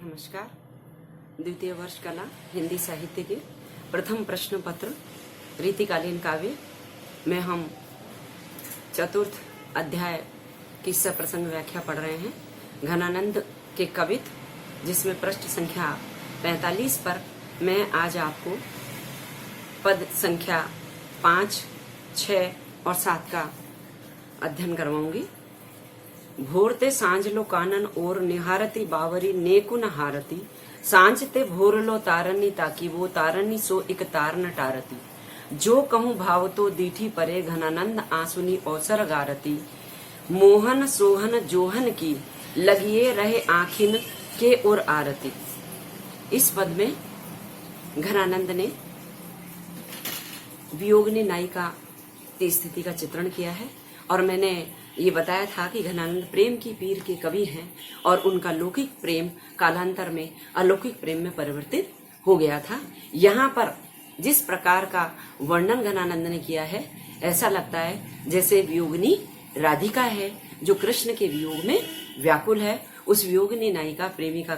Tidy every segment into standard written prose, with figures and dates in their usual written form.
नमस्कार। द्वितीय वर्ष कला हिंदी साहित्य के प्रथम प्रश्न पत्र रीतिकालीन काव्य में हम चतुर्थ अध्याय किस्सा प्रसंग व्याख्या पढ़ रहे हैं। घनानंद के कवित, जिसमें पृष्ठ संख्या 45 पर मैं आज आपको पद संख्या 5, 6 और 7 का अध्ययन करवाऊंगी। भोरते सांझ लो कानन और निहारती बावरी नेकुन हारती, सांझते भोर लो तारनी ताकि वो तारनी सो एक तार न टारती, जो कहूं भाव तो दीठी परे घनानंद आंसुनी अवसर गारती, मोहन सोहन जोहन की लगिए रहे आखिन के और आरती। इस पद में घनानंद ने वियोगिनी नायिका की स्थिति का चित्रण किया है और मैंने ये बताया था कि घनानंद प्रेम की पीर के कवि हैं और उनका लौकिक प्रेम कालांतर में अलौकिक प्रेम में परिवर्तित हो गया था। यहाँ पर जिस प्रकार का वर्णन घनानंद ने किया है, ऐसा लगता है जैसे वियोगिनी राधिका है जो कृष्ण के वियोग में व्याकुल है। उस वियोगिनी नायिका प्रेमिका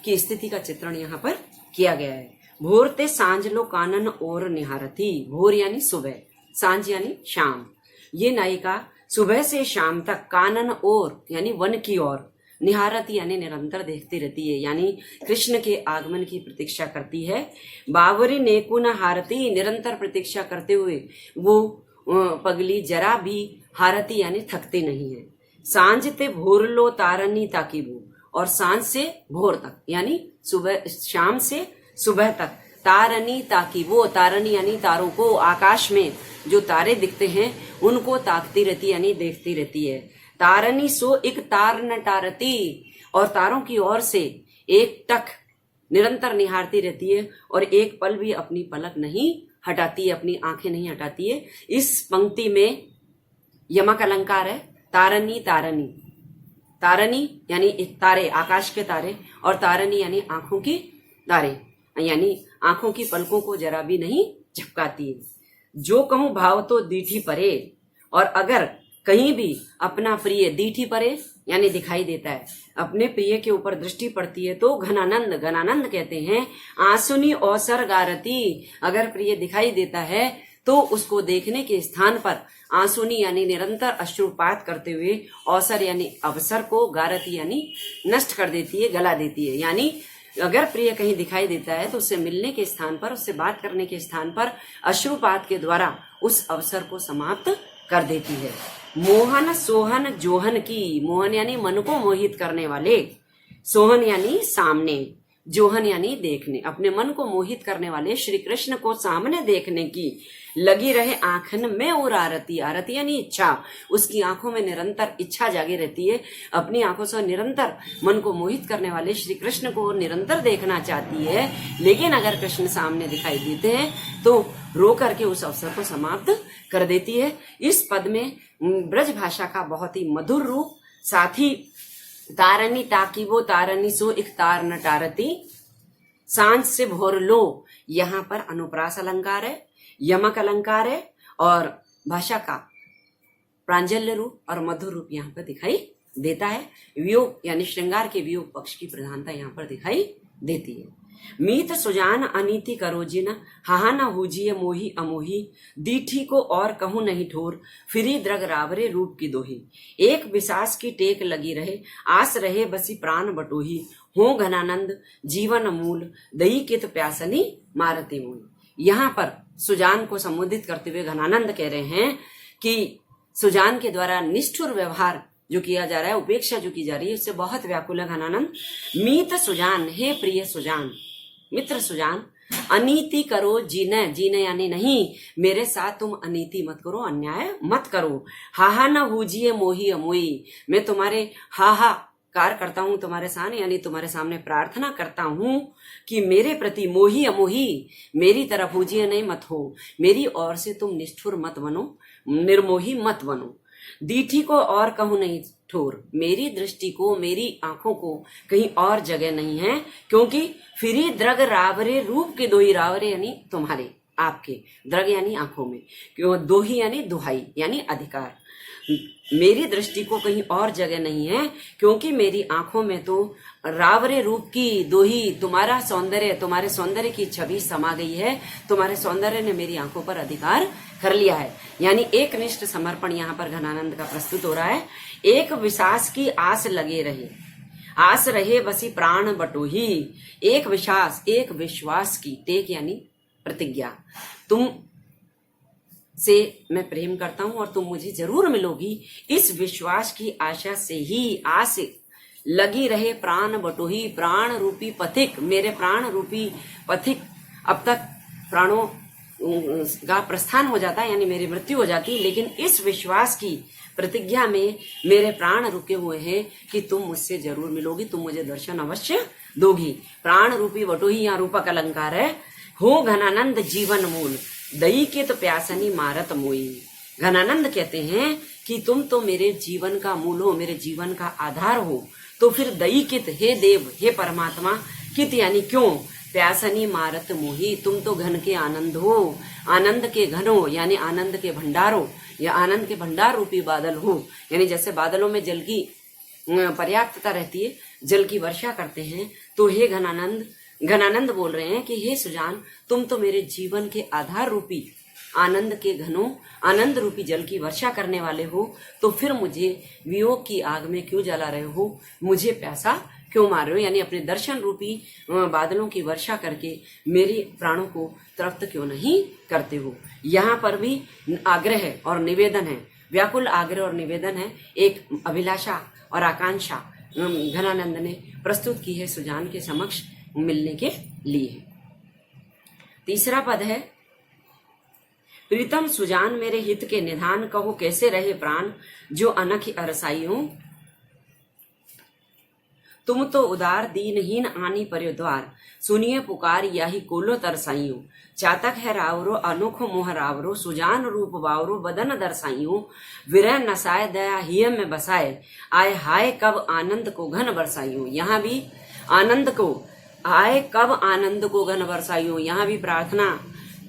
की स्थिति का चित्रण यहाँ पर किया गया है। भोरते सांझ लो कानन और निहारती, भोर यानी सुबह, सांझ यानी शाम। ये नायिका सुबह से शाम तक कानन और यानी वन की ओर, निहारती यानी निरंतर देखती रहती है, यानी कृष्ण के आगमन की प्रतीक्षा करती है। बावरी नेकुन हारती, निरंतर प्रतीक्षा करते हुए वो पगली जरा भी हारती यानी थकती नहीं है। सांझते भोर लो तारनी ताकि वो, और सांझ से भोर तक यानी सुबह, शाम से सुबह तक, तारनी ताकि वो, तारनी यानी तारों को, आकाश में जो तारे दिखते हैं उनको ताकती रहती यानी देखती रहती है। तारनी सो एक तार न टारती, और तारों की ओर से एक टक निरंतर निहारती रहती है और एक पल भी अपनी पलक नहीं हटाती है, अपनी आंखें नहीं हटाती है। इस पंक्ति में यमक अलंकार है, तारनी तारनी। तारनी यानी तारे, आकाश के तारे, और तारनी यानी आंखों की तारे, यानी आंखों की पलकों को जरा भी नहीं झपकाती है। जो कहूं भाव तो दीठी परे, और अगर कहीं भी अपना प्रिय दीठी परे यानी दिखाई देता है, अपने प्रिय के ऊपर दृष्टि पड़ती है तो घनानंद कहते हैं आंसुनी अवसर गारती। अगर प्रिय दिखाई देता है तो उसको देखने के स्थान पर आंसुनी यानी निरंतर अश्रुपात करते हुए, अवसर यानी अवसर को, गारती यानी नष्ट कर देती है, गला देती है। यानी अगर प्रिय कहीं दिखाई देता है तो उससे मिलने के स्थान पर, उससे बात करने के स्थान पर अश्रुपात के द्वारा उस अवसर को समाप्त कर देती है। मोहन सोहन जोहन की, मोहन यानी मन को मोहित करने वाले, सोहन यानी सामने, जोहन यानी देखने, अपने मन को मोहित करने वाले श्री कृष्ण को सामने देखने की लगी रहे आंखन में और आरती, आरती यानी इच्छा, उसकी आंखों में निरंतर इच्छा जागी रहती है। अपनी आंखों से निरंतर मन को मोहित करने वाले श्री कृष्ण को निरंतर देखना चाहती है, लेकिन अगर कृष्ण सामने दिखाई देते हैं तो रो करके उस अवसर को समाप्त कर देती है। इस पद में ब्रज भाषा का बहुत ही मधुर रूप, साथ ही तारनी ताकि वो, तारनी सो एक तार न टारती, सांझ से भोर लो, यहाँ पर अनुप्रास अलंकार है, यमक अलंकार है और भाषा का प्रांजल्य रूप और मधुर रूप यहाँ पर दिखाई देता है। वियोग यानी श्रृंगार के वियोग पक्ष की प्रधानता यहाँ पर दिखाई देती है। मीत सुजान अनीति करो जिन, हाहा न हुजिए मोही अमोही, दीठी को और कहूं नहीं ठोर, फिरी द्रग रावरे रूप की दोही, एक विसास की टेक लगी रहे, आस रहे बसी प्राण बटोही, हो घनानंद जीवन मूल, दही कित प्यासनी मारती मूल। यहाँ पर सुजान को संबोधित करते हुए घनानंद कह रहे हैं कि सुजान के द्वारा निष्ठुर व्यवहार जो किया जा रहा है, उपेक्षा जो की जा रही है, उससे बहुत व्याकुल है घनानंद। मीत सुजान, हे प्रिय सुजान, मित्र सुजान, अनीति करो जीने, जीने यानी नहीं, मेरे साथ तुम अनीति मत करो, अन्याय मत करो। हाहा न हुजिए मोही अमोही, मैं तुम्हारे हाहाकार करता हूं तुम्हारे सामने, यानी तुम्हारे सामने प्रार्थना करता हूं कि मेरे प्रति मोही अमोही, मेरी तरफ हुजिए नहीं मत हो, मेरी ओर से तुम निष्ठुर मत बनो, निर्मोही मत बनो। दीठी को और कहूं नहीं ठोर, मेरी दृष्टि को, मेरी आंखों को कहीं और जगह नहीं है, क्योंकि फिरी द्रग रावरे रूप के दोही, रावरे यानी तुम्हारे, आपके, द्रग यानी आंखों में, क्यों, दोही यानी दुहाई यानी अधिकार। मेरी दृष्टि को कहीं और जगह नहीं है, क्योंकि मेरी आंखों में तो रावरे रूप की दोही तुम्हारा सौंदर्य, तुम्हारे सौंदर्य की छवि समा गई है। तुम्हारे सौंदर्य ने मेरी आंखों पर अधिकार कर लिया है। यानी एक निष्ठ समर्पण यहाँ पर घनानंद का प्रस्तुत हो रहा है। एक विश्वास की आस लगे रहे, आस रहे बसी प्राण बटोही। एक विश्वास की, टेक यानी प्रतिज्ञा, तुम से मैं प्रेम करता हूं और तुम मुझे जरूर मिलोगी, इस विश्वास की आशा से ही आस लगी रहे प्राण बटोही। प्राण रूपी पथिक, मेरे प्राण रूपी पथिक, अब तक प्राणों का प्रस्थान हो जाता है, यानी मेरी मृत्यु हो जाती, लेकिन इस विश्वास की प्रतिज्ञा में मेरे प्राण रुके हुए हैं कि तुम मुझसे जरूर मिलोगी, तुम मुझे दर्शन अवश्य दोगी। प्राण रूपी बटोही यहाँ रूपक अलंकार है। हो घनानंद जीवन मूल, दई के तो प्यासनी मारत मोई। घनानंद कहते हैं कि तुम तो मेरे जीवन का मूल हो, मेरे जीवन का आधार हो। तो फिर दई कित, हे देव, हे परमात्मा, कित यानी क्यों, प्यासनी मारत मोही, तुम तो घन के आनंद हो, आनंद के घन हो, यानी आनंद के भंडार हो, या आनंद के भंडार रूपी बादल हो। यानी जैसे बादलों में जल की पर्याप्तता रहती है, जल की वर्षा करते हैं, तो हे घनानंद बोल रहे हैं कि हे सुजान, तुम तो मेरे जीवन के आधार रूपी आनंद के घनों, आनंद रूपी जल की वर्षा करने वाले हो। तो फिर मुझे वियोग की आग में क्यों जला रहे हो, मुझे प्यासा क्यों मार रहे हो, यानी अपने दर्शन रूपी बादलों की वर्षा करके मेरी प्राणों को तृप्त क्यों नहीं करते हो। यहाँ पर भी आग्रह और निवेदन है, व्याकुल आग्रह और निवेदन है, एक अभिलाषा और आकांक्षा घनानंद ने प्रस्तुत की है सुजान के समक्ष मिलने के लिए। तीसरा पद है, प्रीतम सुजान मेरे हित के निधान, कहो कैसे रहे प्राण जो अनख अरसाइयों। तुम तो उदार दीनहीन आनी पर्यो द्वार, सुनिए पुकार याही कोलो तरसाइयों। चातक है रावरो अनोखो मोह रावरो, सुजान रूप बावरो बदन दर्शाइयों। विरह नसाय दया हिय में बसाए, आय हाय कब आनंद को घन बरसाइयों। यहाँ भी आनंद को, आय कब आनंद को घन बरसाइयों, यहाँ भी प्रार्थना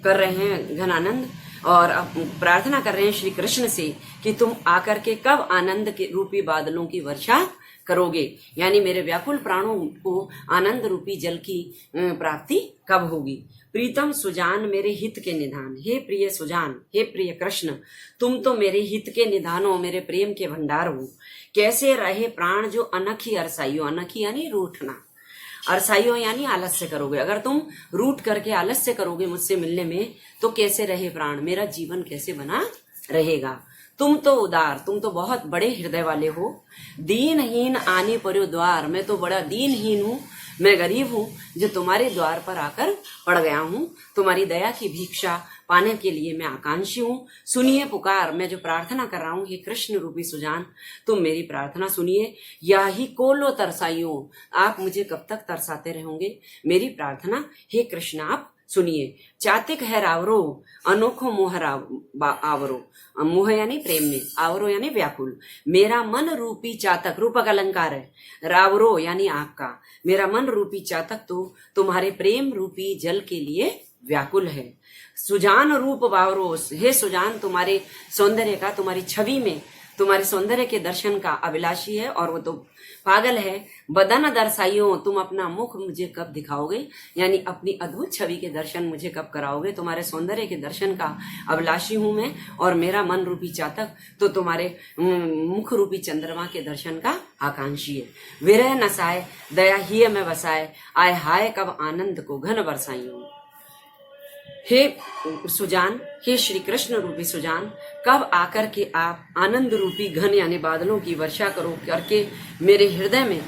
कर रहे हैं घनानंद, और प्रार्थना कर रहे हैं श्री कृष्ण से कि तुम आकर के कब आनंद के रूपी बादलों की वर्षा करोगे, यानी मेरे व्याकुल प्राणों को आनंद रूपी जल की प्राप्ति कब होगी। प्रीतम सुजान मेरे हित के निधान, हे प्रिय सुजान, हे प्रिय कृष्ण, तुम तो मेरे हित के निधान हो, मेरे प्रेम के भंडार हो। कैसे रहे प्राण जो अनखी अरसाइयो, अनखी यानी रूठना, अरसाइयो यानी आलस्य करोगे। अगर तुम रूठ करके आलस्य करोगे मुझसे मिलने में, तो कैसे रहे प्राण, मेरा जीवन कैसे बना रहेगा। तुम तो उदार, तुम तो बहुत बड़े हृदय वाले हो। दीनहीन आने पर्यो द्वार, मैं तो बड़ा दीनहीन हूँ, मैं गरीब हूँ जो तुम्हारे द्वार पर आकर पड़ गया हूँ। तुम्हारी दया की भिक्षा पाने के लिए मैं आकांक्षी हूँ। सुनिए पुकार, मैं जो प्रार्थना कर रहा हूँ, हे कृष्ण रूपी सुजान, तुम मेरी प्रार्थना सुनिए। या ही कोलो तरसाइयो, आप मुझे कब तक तरसाते रहोगे, मेरी प्रार्थना हे कृष्ण आप सुनिए। चातिक है रावरो अनोखो मोह आवरो, मोह यानी प्रेम में, आवरो यानी व्याकुल। मेरा मन रूपी चातक, रूपक अलंकार है, रावरो यानी आग का, मेरा मन रूपी चातक तो तुम्हारे प्रेम रूपी जल के लिए व्याकुल है। सुजान रूप बावरो, हे सुजान तुम्हारे सौंदर्य का, तुम्हारी छवि में, तुम्हारे सौंदर्य के दर्शन का अभिलाषी है और वो तो पागल है। बदन दर्शाइयो, तुम अपना मुख मुझे कब दिखाओगे, यानी अपनी अद्भुत छवि के दर्शन मुझे कब कराओगे। तुम्हारे सौंदर्य के दर्शन का अभिलाषी हूं मैं, और मेरा मन रूपी चातक तो तुम्हारे मुख रूपी चंद्रमा के दर्शन का आकांक्षी है। विरह नसाए दया ही में बसाए, आय हाय कब आनंद को घन बरसाइयो। हे सुजान, हे श्री कृष्ण रूपी सुजान, कब आकर के आप आनंद रूपी घन यानी बादलों की वर्षा करो करके मेरे हृदय में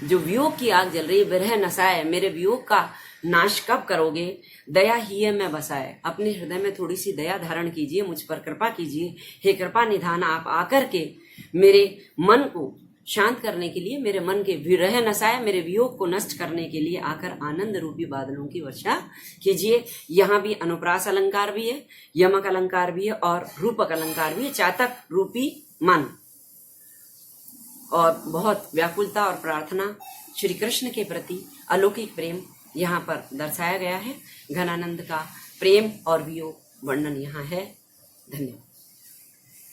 जो वियोग की आग जल रही, विरह नसाए, मेरे वियोग का नाश कब करोगे। दया ही में बसाए, अपने हृदय में थोड़ी सी दया धारण कीजिए, मुझ पर कृपा कीजिए। हे कृपा निधान, आप आकर के मेरे मन को शांत करने के लिए, मेरे मन के विरह नसाए, मेरे वियोग को नष्ट करने के लिए आकर आनंद रूपी बादलों की वर्षा कीजिए। यहाँ भी अनुप्रास अलंकार भी है, यमक अलंकार भी है और रूपक अलंकार भी है। चातक रूपी मन और बहुत व्याकुलता और प्रार्थना श्री कृष्ण के प्रति अलौकिक प्रेम यहाँ पर दर्शाया गया है। घनानंद का प्रेम और वियोग वर्णन यहाँ है। धन्यवाद।